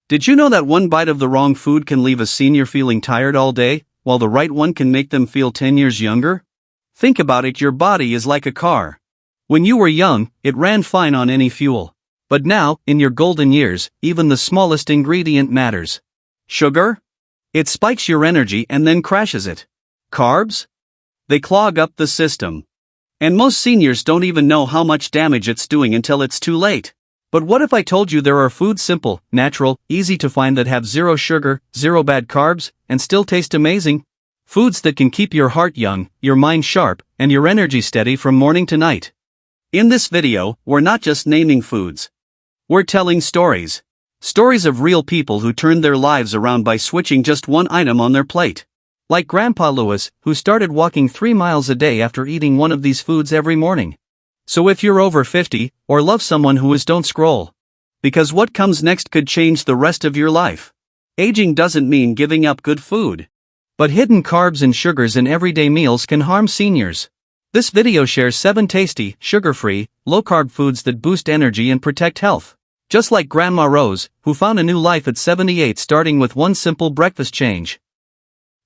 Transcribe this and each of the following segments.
Did you know that one bite of the wrong food can leave a senior feeling tired all day, while the right one can make them feel 10 years younger? Think about it, your body is like a car. When you were young, it ran fine on any fuel. But now, in your golden years, even the smallest ingredient matters. Sugar? It spikes your energy and then crashes it. Carbs? They clog up the system. And most seniors don't even know how much damage it's doing until it's too late. But what if I told you there are foods simple, natural, easy to find that have zero sugar, zero bad carbs, and still taste amazing? Foods that can keep your heart young, your mind sharp, and your energy steady from morning to night. In this video, we're not just naming foods. We're telling stories. Stories of real people who turned their lives around by switching just one item on their plate. Like Grandpa Lewis, who started walking 3 miles a day after eating one of these foods every morning. So if you're over 50, or love someone who is, don't scroll. Because what comes next could change the rest of your life. Aging doesn't mean giving up good food. But hidden carbs and sugars in everyday meals can harm seniors. This video shares 7 tasty, sugar-free, low-carb foods that boost energy and protect health. Just like Grandma Rose, who found a new life at 78 starting with one simple breakfast change.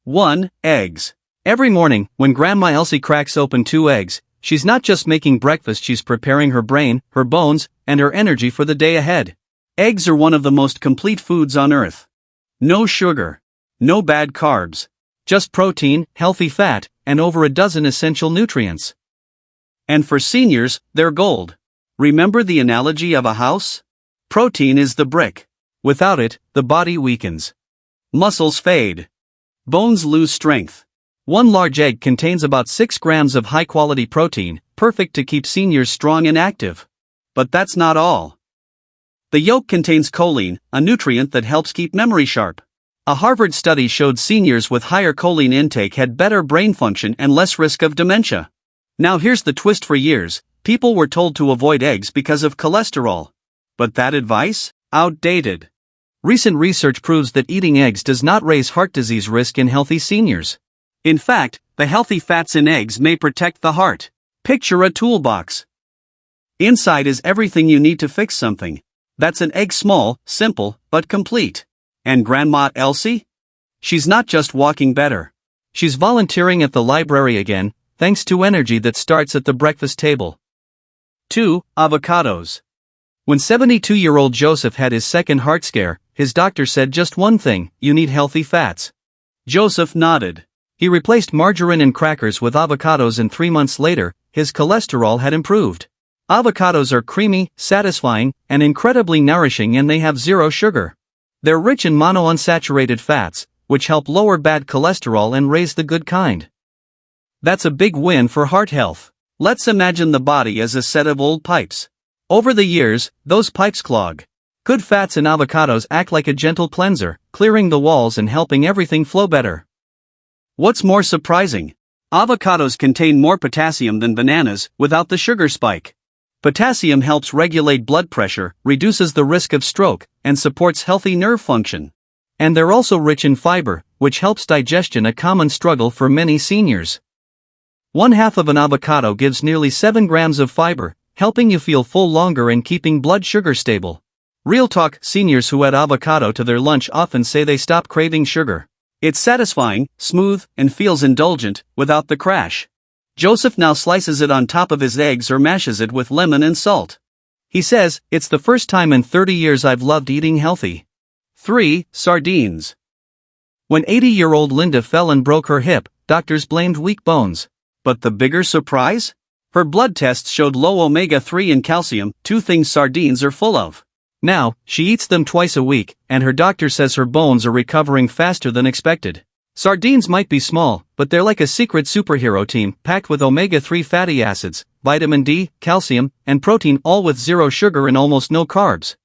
1. Eggs. Every morning, when Grandma Elsie cracks open 2 eggs, she's not just making breakfast, she's preparing her brain, her bones, and her energy for the day ahead. Eggs are one of the most complete foods on earth. No sugar. No bad carbs. Just protein, healthy fat, and over a dozen essential nutrients. And for seniors, they're gold. Remember the analogy of a house? Protein is the brick. Without it, the body weakens. Muscles fade. Bones lose strength. One large egg contains about 6 grams of high-quality protein, perfect to keep seniors strong and active. But that's not all. The yolk contains choline, a nutrient that helps keep memory sharp. A Harvard study showed seniors with higher choline intake had better brain function and less risk of dementia. Now here's the twist: for years, people were told to avoid eggs because of cholesterol. But that advice? Outdated. Recent research proves that eating eggs does not raise heart disease risk in healthy seniors. In fact, the healthy fats in eggs may protect the heart. Picture a toolbox. Inside is everything you need to fix something. That's an egg, small, simple, but complete. And Grandma Elsie? She's not just walking better. She's volunteering at the library again, thanks to energy that starts at the breakfast table. 2. Avocados. When 72-year-old Joseph had his second heart scare, his doctor said just one thing: you need healthy fats. Joseph nodded. He replaced margarine and crackers with avocados, and 3 months later, his cholesterol had improved. Avocados are creamy, satisfying, and incredibly nourishing, and they have zero sugar. They're rich in monounsaturated fats, which help lower bad cholesterol and raise the good kind. That's a big win for heart health. Let's imagine the body as a set of old pipes. Over the years, those pipes clog. Good fats in avocados act like a gentle cleanser, clearing the walls and helping everything flow better. What's more surprising? Avocados contain more potassium than bananas, without the sugar spike. Potassium helps regulate blood pressure, reduces the risk of stroke, and supports healthy nerve function. And they're also rich in fiber, which helps digestion, a common struggle for many seniors. 1/2 of an avocado gives nearly 7 grams of fiber, helping you feel full longer and keeping blood sugar stable. Real talk, seniors who add avocado to their lunch often say they stop craving sugar. It's satisfying, smooth, and feels indulgent, without the crash. Joseph now slices it on top of his eggs or mashes it with lemon and salt. He says, "It's the first time in 30 years I've loved eating healthy." 3. Sardines. When 80-year-old Linda fell and broke her hip, doctors blamed weak bones. But the bigger surprise? Her blood tests showed low omega-3 and calcium, 2 things sardines are full of. Now, she eats them twice a week, and her doctor says her bones are recovering faster than expected. Sardines might be small, but they're like a secret superhero team, packed with omega-3 fatty acids, vitamin D, calcium, and protein, all with zero sugar and almost no carbs.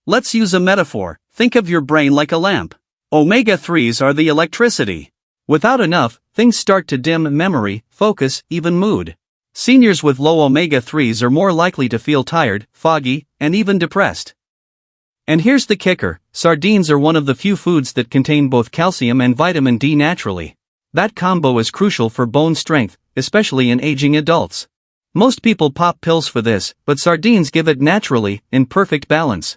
Let's use a metaphor. Think of your brain like a lamp. Omega-3s are the electricity. Without enough, things start to dim: memory, focus, even mood. Seniors with low omega-3s are more likely to feel tired, foggy, and even depressed. And here's the kicker: sardines are one of the few foods that contain both calcium and vitamin D naturally. That combo is crucial for bone strength, especially in aging adults. Most people pop pills for this, but sardines give it naturally, in perfect balance.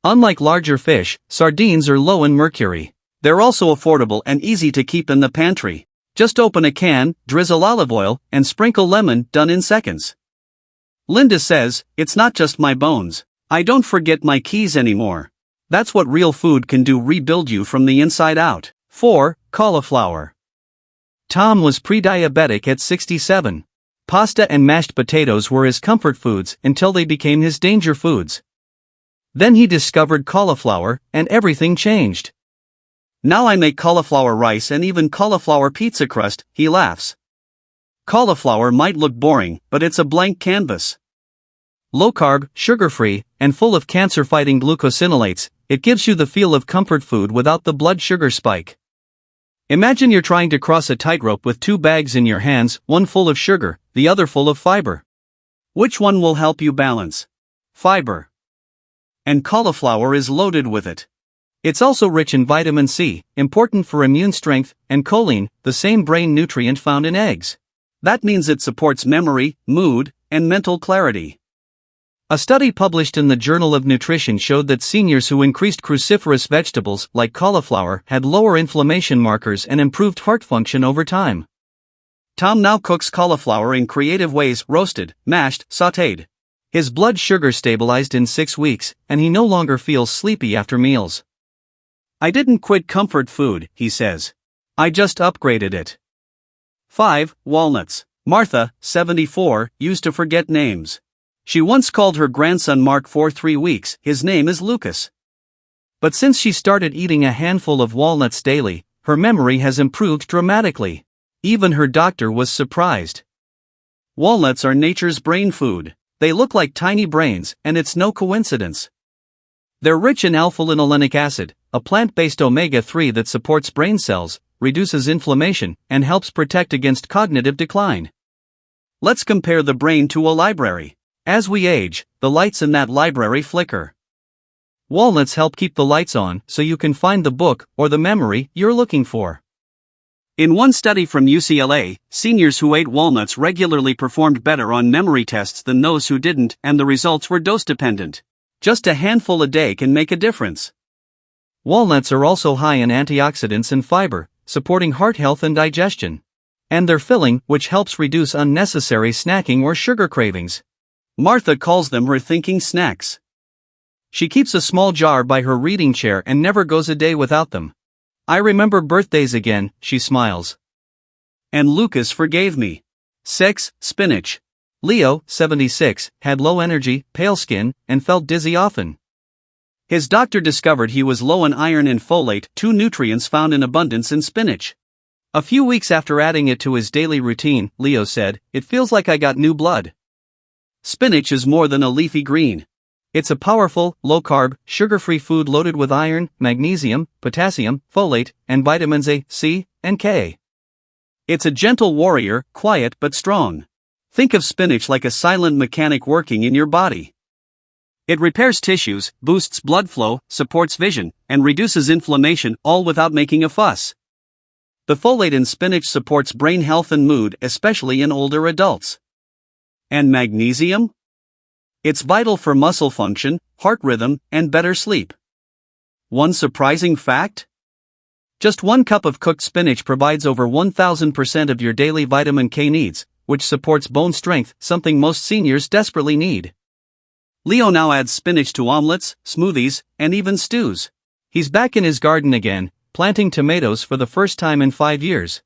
Unlike larger fish, sardines are low in mercury. They're also affordable and easy to keep in the pantry. Just open a can, drizzle olive oil, and sprinkle lemon, done in seconds. Linda says, "It's not just my bones. I don't forget my keys anymore." That's what real food can do, rebuild you from the inside out. 4. Cauliflower. Tom was pre-diabetic at 67. Pasta and mashed potatoes were his comfort foods until they became his danger foods. Then he discovered cauliflower, and everything changed. "Now I make cauliflower rice and even cauliflower pizza crust," he laughs. Cauliflower might look boring, but it's a blank canvas. Low-carb, sugar-free, and full of cancer-fighting glucosinolates, it gives you the feel of comfort food without the blood sugar spike. Imagine you're trying to cross a tightrope with 2 bags in your hands, one full of sugar, the other full of fiber. Which one will help you balance? Fiber. And cauliflower is loaded with it. It's also rich in vitamin C, important for immune strength, and choline, the same brain nutrient found in eggs. That means it supports memory, mood, and mental clarity. A study published in the Journal of Nutrition showed that seniors who increased cruciferous vegetables like cauliflower had lower inflammation markers and improved heart function over time. Tom now cooks cauliflower in creative ways: roasted, mashed, sautéed. His blood sugar stabilized in 6 weeks, and he no longer feels sleepy after meals. "I didn't quit comfort food," he says. "I just upgraded it." 5. Walnuts. Martha, 74, used to forget names. She once called her grandson Mark for 3 weeks. His name is Lucas. But since she started eating a handful of walnuts daily, her memory has improved dramatically. Even her doctor was surprised. Walnuts are nature's brain food. They look like tiny brains, and it's no coincidence. They're rich in alpha-linolenic acid, a plant-based omega-3 that supports brain cells, reduces inflammation, and helps protect against cognitive decline. Let's compare the brain to a library. As we age, the lights in that library flicker. Walnuts help keep the lights on so you can find the book or the memory you're looking for. In one study from UCLA, seniors who ate walnuts regularly performed better on memory tests than those who didn't, and the results were dose-dependent. Just a handful a day can make a difference. Walnuts are also high in antioxidants and fiber, supporting heart health and digestion. And they're filling, which helps reduce unnecessary snacking or sugar cravings. Martha calls them her thinking snacks. She keeps a small jar by her reading chair and never goes a day without them. "I remember birthdays again," she smiles. "And Lucas forgave me." 6. Spinach. Leo, 76, had low energy, pale skin, and felt dizzy often. His doctor discovered he was low in iron and folate, 2 nutrients found in abundance in spinach. A few weeks after adding it to his daily routine, Leo said, "It feels like I got new blood." Spinach is more than a leafy green. It's a powerful, low-carb, sugar-free food loaded with iron, magnesium, potassium, folate, and vitamins A, C, and K. It's a gentle warrior, quiet but strong. Think of spinach like a silent mechanic working in your body. It repairs tissues, boosts blood flow, supports vision, and reduces inflammation, all without making a fuss. The folate in spinach supports brain health and mood, especially in older adults. And magnesium? It's vital for muscle function, heart rhythm, and better sleep. One surprising fact? Just 1 cup of cooked spinach provides over 1,000% of your daily vitamin K needs, which supports bone strength, something most seniors desperately need. Leo now adds spinach to omelets, smoothies, and even stews. He's back in his garden again, planting tomatoes for the first time in 5 years.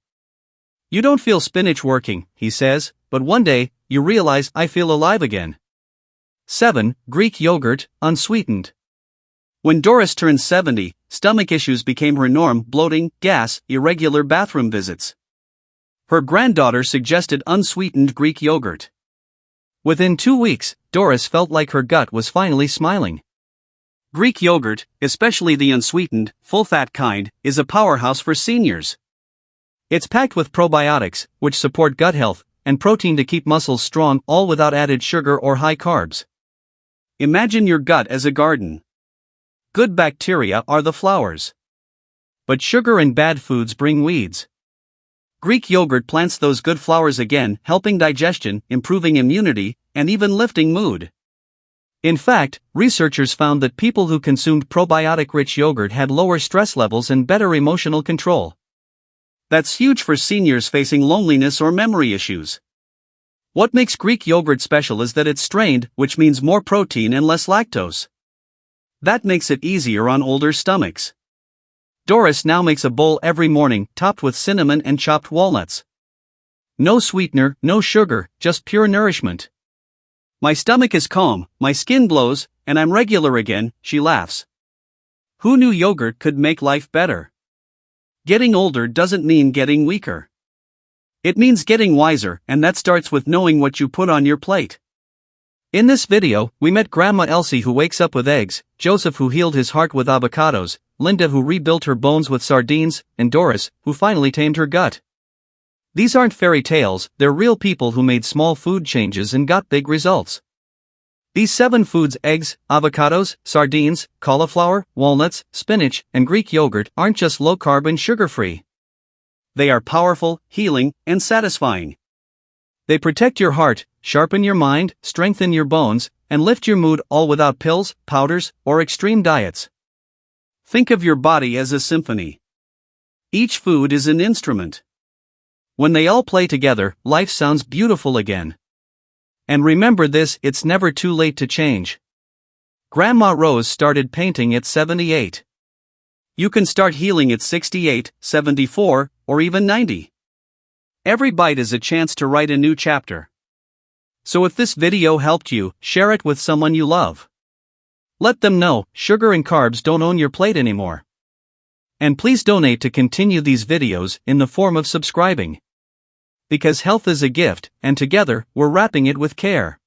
"You don't feel spinach working," he says, "but one day, you realize I feel alive again." 7. Greek yogurt, unsweetened. When Doris turned 70, stomach issues became her norm: bloating, gas, irregular bathroom visits. Her granddaughter suggested unsweetened Greek yogurt. Within 2 weeks, Doris felt like her gut was finally smiling. Greek yogurt, especially the unsweetened, full-fat kind, is a powerhouse for seniors. It's packed with probiotics, which support gut health, and protein to keep muscles strong, all without added sugar or high carbs. Imagine your gut as a garden. Good bacteria are the flowers. But sugar and bad foods bring weeds. Greek yogurt plants those good flowers again, helping digestion, improving immunity, and even lifting mood. In fact, researchers found that people who consumed probiotic-rich yogurt had lower stress levels and better emotional control. That's huge for seniors facing loneliness or memory issues. What makes Greek yogurt special is that it's strained, which means more protein and less lactose. That makes it easier on older stomachs. Doris now makes a bowl every morning, topped with cinnamon and chopped walnuts. No sweetener, no sugar, just pure nourishment. My stomach is calm, my skin glows, and I'm regular again, she laughs. Who knew yogurt could make life better? Getting older doesn't mean getting weaker. It means getting wiser, and that starts with knowing what you put on your plate. In this video, we met Grandma Elsie who wakes up with eggs, Joseph who healed his heart with avocados, Linda who rebuilt her bones with sardines, and Doris, who finally tamed her gut. These aren't fairy tales, they're real people who made small food changes and got big results. These 7 foods, eggs, avocados, sardines, cauliflower, walnuts, spinach, and Greek yogurt, aren't just low-carb and sugar-free. They are powerful, healing, and satisfying. They protect your heart, sharpen your mind, strengthen your bones, and lift your mood, all without pills, powders, or extreme diets. Think of your body as a symphony. Each food is an instrument. When they all play together, life sounds beautiful again. And remember this, it's never too late to change. Grandma Rose started painting at 78. You can start healing at 68, 74, or even 90. Every bite is a chance to write a new chapter. So if this video helped you, share it with someone you love. Let them know, sugar and carbs don't own your plate anymore. And please donate to continue these videos in the form of subscribing. Because health is a gift, and together, we're wrapping it with care.